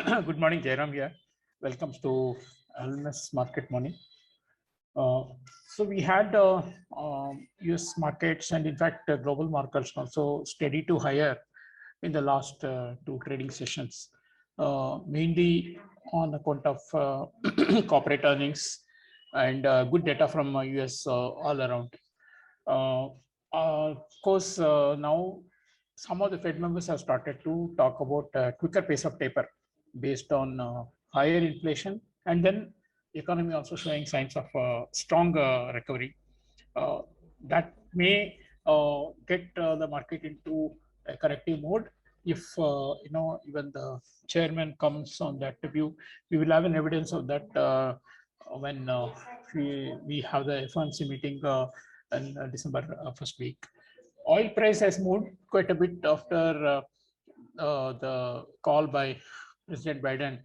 Good morning, Jairam here. Welcome to LMS Market Morning. Uh, so we had US markets and in fact global markets also steady to higher in the last two trading sessions, mainly on account of corporate earnings and good data from US all around. Of course, now some of the Fed members have started to talk about quicker pace of taper based on higher inflation, and then economy also showing signs of strong recovery. Uh, that may get the market into a corrective mode. If even the chairman comes on that view, we will have an evidence of that when we have the FOMC meeting in December first week. Oil price has moved quite a bit after the call by President Biden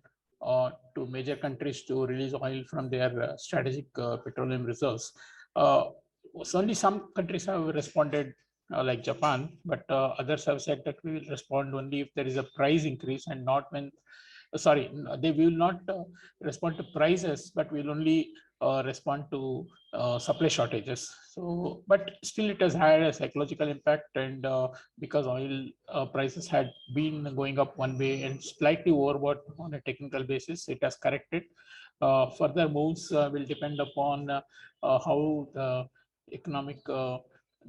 to major countries to release oil from their strategic petroleum reserves. Only some countries have responded, like Japan, but others have said that we will respond only if there is a price increase and not when. Sorry, they will not respond to prices, but will only respond to supply shortages. So, but still, it has had a psychological impact, and because oil prices had been going up one way and slightly overbought on a technical basis, it has corrected. Further moves will depend upon how the economic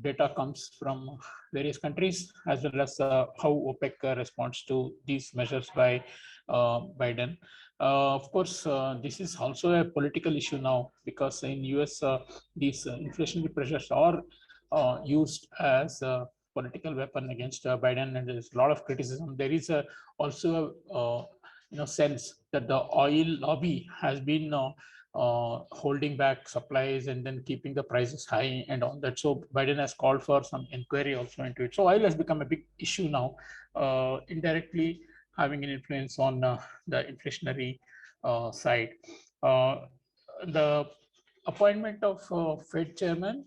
data comes from various countries, as well as how OPEC responds to these measures by Biden. Of course, this is also a political issue now, because in US, these inflationary pressures are used as a political weapon against Biden, and there's a lot of criticism. There is also sense that the oil lobby has been holding back supplies and then keeping the prices high and all that. So Biden has called for some inquiry also into it. So oil has become a big issue now, indirectly having an influence on the inflationary side. The appointment of Fed chairman,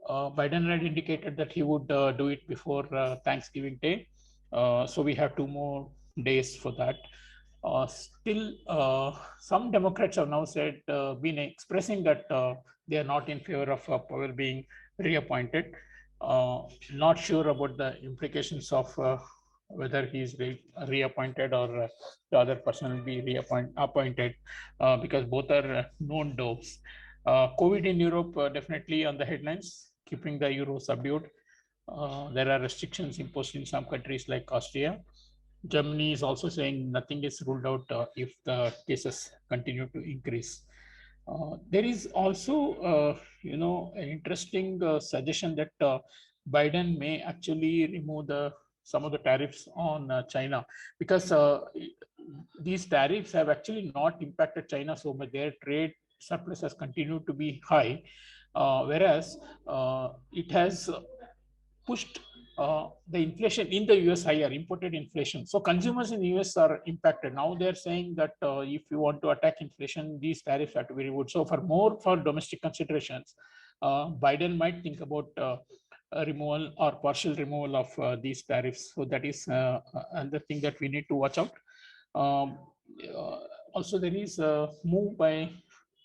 Biden had indicated that he would do it before Thanksgiving Day. So we have 2 more days for that. Still, some Democrats have now said, been expressing that they are not in favor of Powell being reappointed. Not sure about the implications of whether he is reappointed or the other person will be appointed, because both are known dopes. COVID in Europe definitely on the headlines, keeping the euro subdued. There are restrictions imposed in some countries like Austria. Germany is also saying nothing is ruled out if the cases continue to increase. There is also, an interesting suggestion that Biden may actually remove some of the tariffs on China, because these tariffs have actually not impacted China so much. Their trade surplus has continued to be high, whereas it has pushed the inflation in the US higher, imported inflation. So consumers in the US are impacted. Now they're saying that if you want to attack inflation, these tariffs have to be removed. So for domestic considerations, Biden might think about a removal or partial removal of these tariffs. So that is another thing that we need to watch out. Um, Also, there is a move by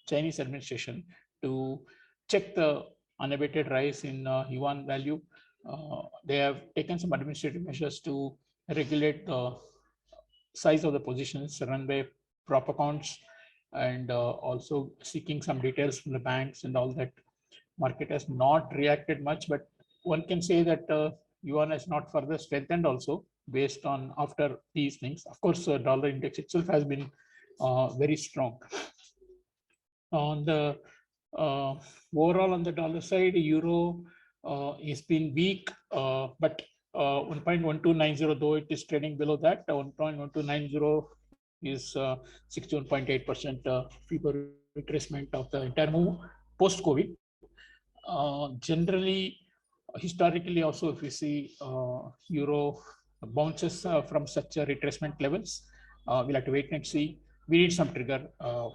Chinese administration to check the unabated rise in yuan value. They have taken some administrative measures to regulate the size of the positions run by prop accounts, and also seeking some details from the banks and all that. Market has not reacted much, but one can say that yuan has not further strengthened also based on after these things. Of course, dollar index itself has been very strong. On the overall on the dollar side, euro has been weak, but 1.1290, though it is trading below that. 1.1290 is 61.8% fever retracement of the entire move post COVID. Generally, historically, also, if we see euro bounces from such retracement levels, we'll have to wait and see. We need some trigger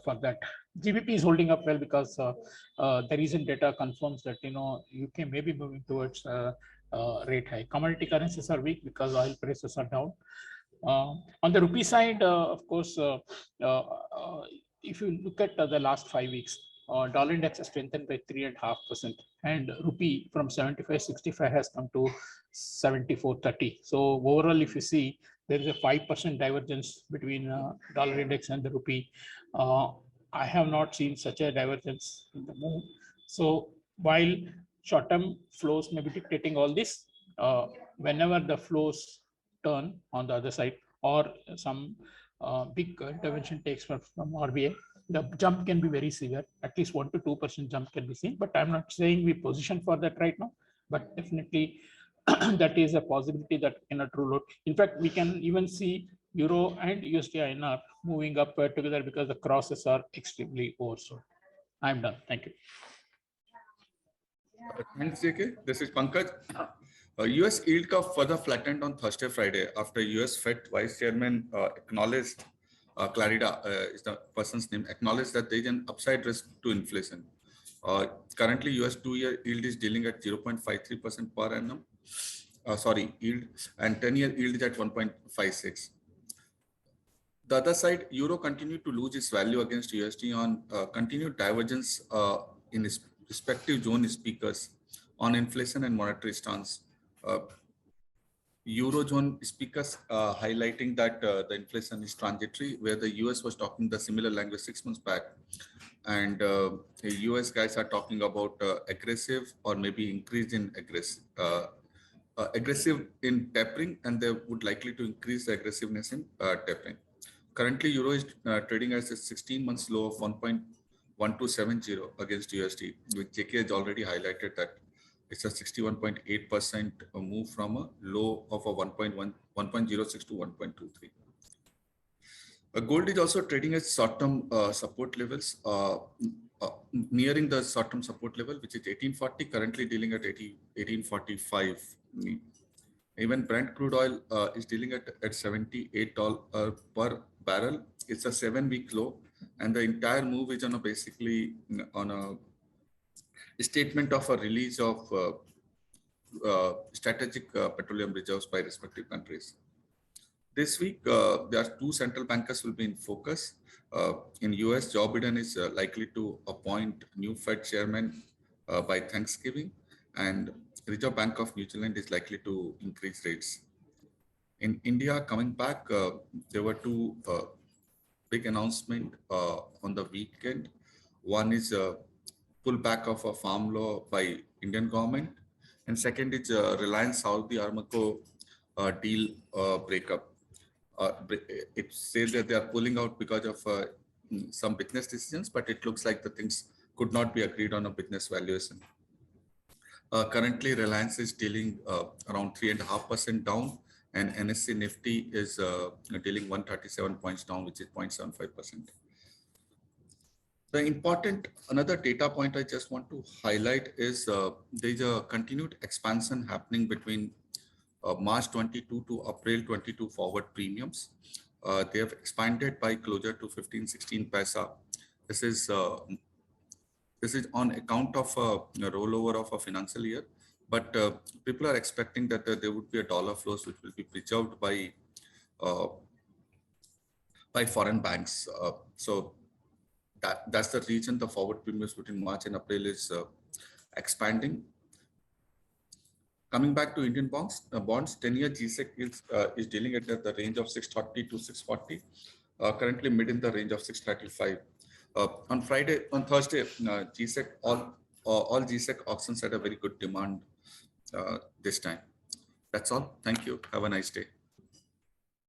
for that. GBP is holding up well because the recent data confirms that UK may be moving towards rate high. Commodity currencies are weak because oil prices are down. On the rupee side, of course, if you look at the last 5 weeks, dollar index has strengthened by 3.5%, and rupee from 75.65 has come to 74.30. So overall, if you see, there is a 5% divergence between dollar index and the rupee. I have not seen such a divergence in the move. So while short-term flows may be dictating all this, whenever the flows turn on the other side, or some big intervention takes from RBI, the jump can be very severe. At least 1 to 2% jump can be seen. But I'm not saying we position for that right now. But definitely, that is a possibility that cannot rule out. In fact, we can even see Euro and USD INR moving up together because the crosses are extremely oversold. I'm done. Thank you. Thanks, JK. This is Pankaj. US yield curve further flattened on Thursday, Friday after US Fed Vice Chairman acknowledged, Clarida is the person's name, acknowledged that there is an upside risk to inflation. Currently, US 2-year yield is dealing at 0.53% per annum. Yield, and 10-year yield is at 1.56. The other side, Euro continued to lose its value against USD on continued divergence in its respective zone speakers on inflation and monetary stance. Eurozone speakers highlighting that the inflation is transitory, where the US was talking the similar language 6 months back. And the US guys are talking about aggressive or maybe increase in aggressive in tapering, and they would likely to increase the aggressiveness in tapering. Currently, Euro is trading as a 16 months low of 1.1270 against USD, which JK has already highlighted that it's a 61.8% move from a low of a 1.06 to 1.23. Gold is also trading at short-term support levels, nearing the short-term support level, which is 1840, currently dealing at 1845. Even Brent crude oil is dealing at $78 per barrel. It's a 7-week low, and the entire move is on a basically on a statement of a release of strategic petroleum reserves by respective countries. This week, there are 2 central bankers will be in focus. In US, Joe Biden is likely to appoint new Fed chairman by Thanksgiving, and Reserve Bank of New Zealand is likely to increase rates. In India, coming back, there were 2 big announcements on the weekend. One is a pullback of a farm law by Indian government, and second is Reliance Saudi Aramco deal breakup. It says that they are pulling out because of some business decisions, but it looks like the things could not be agreed on a business valuation. Currently, Reliance is dealing around 3.5% down, and NSE Nifty is dealing 137 points down, which is 0.75%. The important, another data point I just want to highlight is there's a continued expansion happening between March 22 to April 22 forward premiums. They have expanded by closer to 15-16 paisa. This is on account of a rollover of a financial year, but people are expecting that there would be a dollar flows which will be preserved by foreign banks. So that's the reason the forward premiums between March and April is expanding. Coming back to Indian bonds, 10-year GSEC is dealing at the range of 630 to 640, currently mid in the range of 635. On Thursday, GSEC, all GSEC auctions had a very good demand this time. That's all. Thank you. Have a nice day.